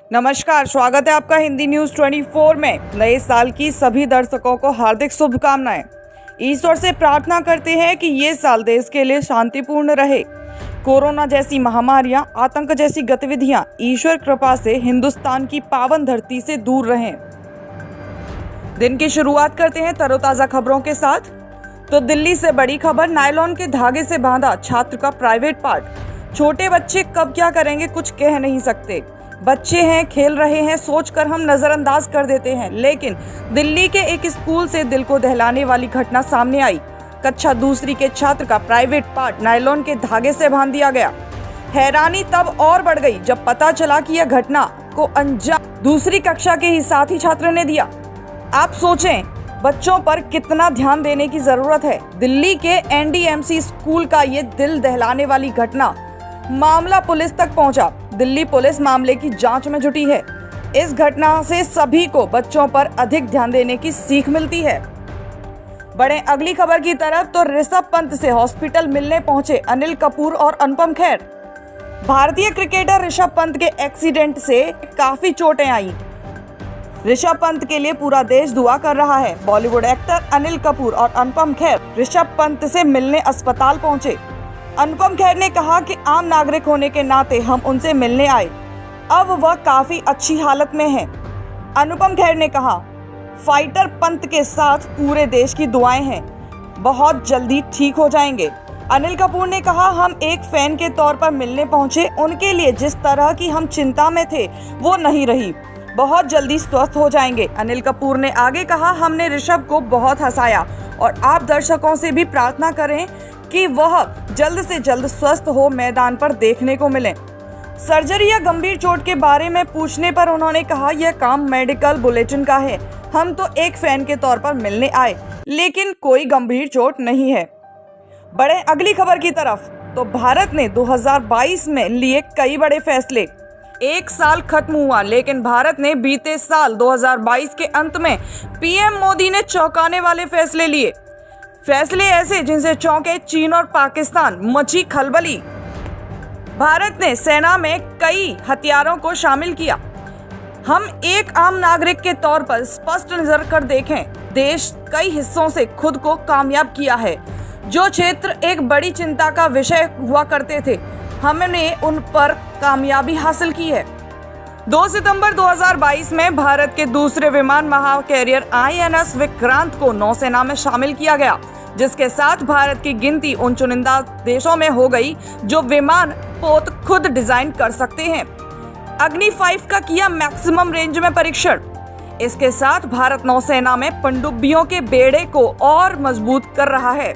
नमस्कार, स्वागत है आपका हिंदी न्यूज 24 में। नए साल की सभी दर्शकों को हार्दिक शुभकामनाएं। ईश्वर से प्रार्थना करते हैं कि ये साल देश के लिए शांतिपूर्ण रहे। कोरोना जैसी महामारियां, आतंक जैसी गतिविधियां ईश्वर कृपा से हिंदुस्तान की पावन धरती से दूर रहें। दिन की शुरुआत करते हैं तरोताजा खबरों के साथ। तो दिल्ली से बड़ी खबर, नायलॉन के धागे से बांधा छात्र का प्राइवेट पार्ट। छोटे बच्चे कब क्या करेंगे कुछ कह नहीं सकते। बच्चे हैं, खेल रहे हैं, सोचकर हम नजरअंदाज कर देते हैं, लेकिन दिल्ली के एक स्कूल से दिल को दहलाने वाली घटना सामने आई। कक्षा दूसरी के छात्र का प्राइवेट पार्ट नायलॉन के धागे से बांध दिया गया। हैरानी तब और बढ़ गई जब पता चला कि यह घटना को अंजाम दूसरी कक्षा के ही साथी छात्र ने दिया। आप सोचें, बच्चों पर कितना ध्यान देने की जरूरत है। दिल्ली के एनडीएमसी स्कूल का ये दिल दहलाने वाली घटना, मामला पुलिस तक पहुंचा। दिल्ली पुलिस मामले की जांच में जुटी है। इस घटना से सभी को बच्चों पर अधिक ध्यान देने की सीख मिलती है। बढ़े अगली खबर की तरफ, तो ऋषभ पंत से हॉस्पिटल मिलने पहुंचे अनिल कपूर और अनुपम खेर। भारतीय क्रिकेटर ऋषभ पंत के एक्सीडेंट से काफी चोटें आई। ऋषभ पंत के लिए पूरा देश दुआ कर रहा है। बॉलीवुड एक्टर अनिल कपूर और अनुपम खेर ऋषभ पंत से मिलने अस्पताल पहुंचे। अनुपम खेर ने कहा कि आम नागरिक होने के नाते हम उनसे मिलने आए। अब वह काफी अच्छी हालत में हैं। अनुपम खेर ने कहा, फाइटर पंत के साथ पूरे देश की दुआएं हैं, बहुत जल्दी ठीक हो जाएंगे। अनिल कपूर ने कहा, हम एक फैन के तौर पर मिलने पहुंचे। उनके लिए जिस तरह की हम चिंता में थे वो नहीं रही, बहुत जल्दी स्वस्थ हो जाएंगे। अनिल कपूर ने आगे कहा, हमने ऋषभ को बहुत हंसाया और आप दर्शकों से भी प्रार्थना करें कि वह जल्द से जल्द स्वस्थ हो, मैदान पर देखने को मिले। सर्जरी या गंभीर चोट के बारे में पूछने पर उन्होंने कहा, यह काम मेडिकल बुलेटिन का है, हम तो एक फैन के तौर पर मिलने आए, लेकिन कोई गंभीर चोट नहीं है। बढ़े अगली खबर की तरफ, तो भारत ने 2022 में लिए कई बड़े फैसले। एक साल खत्म हुआ, लेकिन भारत ने बीते साल 2022 के अंत में पीएम मोदी ने चौंकाने वाले फैसले लिए। फैसले ऐसे जिनसे चौंके चीन और पाकिस्तान, मची खलबली। भारत ने सेना में कई हथियारों को शामिल किया। हम एक आम नागरिक के तौर पर स्पष्ट नजर कर देखें, देश कई हिस्सों से खुद को कामयाब किया है। जो क्षेत्र एक बड़ी चिंता का विषय हुआ करते थे, हमने उन पर कामयाबी हासिल की है। 2 सितंबर 2022 में भारत के दूसरे विमान महाकैरियर INS विक्रांत को नौसेना में शामिल किया गया, जिसके साथ भारत की गिनती उन चुनिंदा देशों में हो गई जो विमान पोत खुद डिजाइन कर सकते हैं। अग्नि 5 का किया मैक्सिमम रेंज में परीक्षण। इसके साथ भारत नौसेना में पनडुब्बियों के बेड़े को और मजबूत कर रहा है।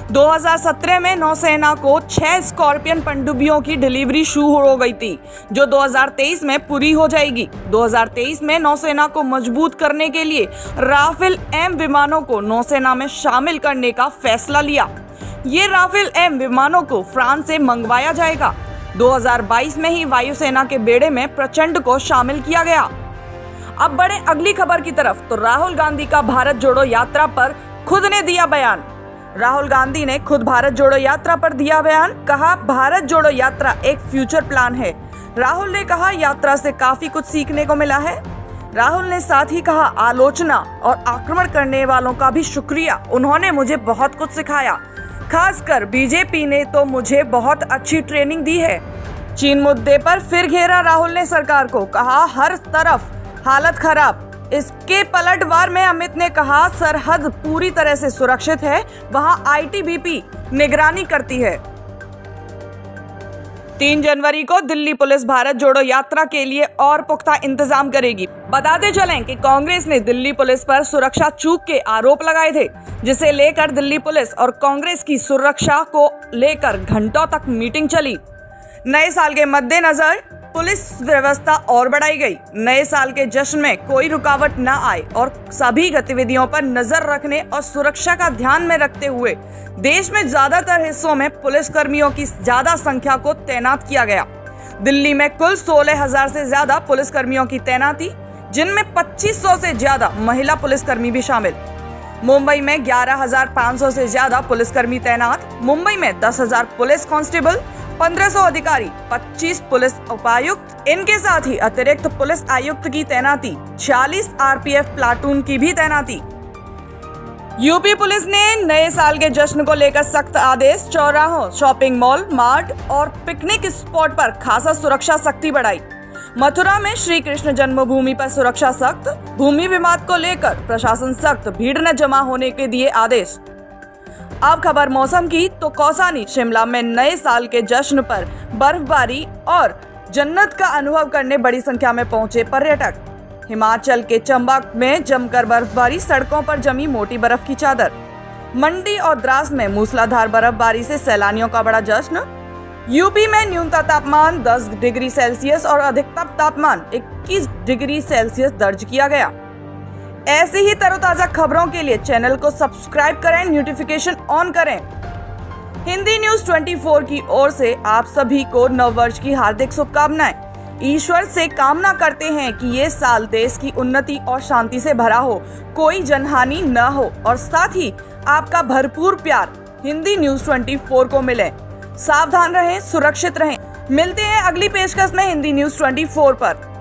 2017 में नौसेना को 6 स्कॉर्पियन पनडुब्बियों की डिलीवरी शुरू हो गई थी, जो 2023 में पूरी हो जाएगी। 2023 में नौसेना को मजबूत करने के लिए राफेल M विमानों को नौसेना में शामिल करने का फैसला लिया। ये राफेल M विमानों को फ्रांस से मंगवाया जाएगा। 2022 में ही वायुसेना के बेड़े में प्रचंड को शामिल किया गया। अब बढ़े अगली खबर की तरफ, तो राहुल गांधी का भारत जोड़ो यात्रा पर खुद ने दिया बयान। राहुल गांधी ने खुद भारत जोड़ो यात्रा पर दिया बयान। कहा, भारत जोड़ो यात्रा एक फ्यूचर प्लान है। राहुल ने कहा, यात्रा से काफी कुछ सीखने को मिला है। राहुल ने साथ ही कहा, आलोचना और आक्रमण करने वालों का भी शुक्रिया, उन्होंने मुझे बहुत कुछ सिखाया। खासकर बीजेपी ने तो मुझे बहुत अच्छी ट्रेनिंग दी है। चीन मुद्दे पर फिर घेरा राहुल ने सरकार को। कहा, हर तरफ हालत खराब। इसके पलटवार में अमित ने कहा, सरहद पूरी तरह से सुरक्षित है, वहां ITBP निगरानी करती है। 3 जनवरी को दिल्ली पुलिस भारत जोड़ो यात्रा के लिए और पुख्ता इंतजाम करेगी। बताते चलें कि कांग्रेस ने दिल्ली पुलिस पर सुरक्षा चूक के आरोप लगाए थे, जिसे लेकर दिल्ली पुलिस और कांग्रेस की सुरक्षा को लेकर घंटों तक मीटिंग चली। नए साल के मद्देनजर पुलिस व्यवस्था और बढ़ाई गई। नए साल के जश्न में कोई रुकावट न आए और सभी गतिविधियों पर नजर रखने और सुरक्षा का ध्यान में रखते हुए देश में ज्यादातर हिस्सों में पुलिस कर्मियों की ज्यादा संख्या को तैनात किया गया। दिल्ली में कुल 16,000 से ज्यादा पुलिस कर्मियों की तैनाती, जिनमें 2500 से ज्यादा महिला पुलिसकर्मी भी शामिल। मुंबई में 11,500 से ज्यादा पुलिसकर्मी तैनात। मुंबई में 10,000 पुलिस कांस्टेबल 1500 अधिकारी, 25 पुलिस उपायुक्त, इनके साथ ही अतिरिक्त पुलिस आयुक्त की तैनाती, 40 आरपीएफ प्लाटून की भी तैनाती। यूपी पुलिस ने नए साल के जश्न को लेकर सख्त आदेश, चौराहों, शॉपिंग मॉल, मार्ट और पिकनिक स्पॉट पर खासा सुरक्षा सख्ती बढ़ाई। मथुरा में श्री कृष्ण जन्मभूमि पर सुरक्षा सख्त, भूमि विवाद को लेकर प्रशासन सख्त, भीड़ न जमा होने के दिए आदेश। अब खबर मौसम की, तो कौसानी शिमला में नए साल के जश्न पर बर्फबारी और जन्नत का अनुभव करने बड़ी संख्या में पहुंचे पर्यटक। हिमाचल के चंबा में जमकर बर्फबारी, सड़कों पर जमी मोटी बर्फ की चादर। मंडी और द्रास में मूसलाधार बर्फबारी से सैलानियों का बड़ा जश्न। यूपी में न्यूनतम तापमान 10 डिग्री सेल्सियस और अधिकतम तापमान 21 डिग्री सेल्सियस दर्ज किया गया। ऐसे ही तरोताजा खबरों के लिए चैनल को सब्सक्राइब करें, नोटिफिकेशन ऑन करें। हिंदी न्यूज 24 की ओर से आप सभी को नववर्ष की हार्दिक शुभकामनाएं। ईश्वर से कामना करते हैं कि ये साल देश की उन्नति और शांति से भरा हो, कोई जनहानि न हो और साथ ही आपका भरपूर प्यार हिंदी न्यूज 24 को मिले। सावधान रहें, सुरक्षित रहें। मिलते हैं अगली पेशकश में हिंदी न्यूज 24 पर।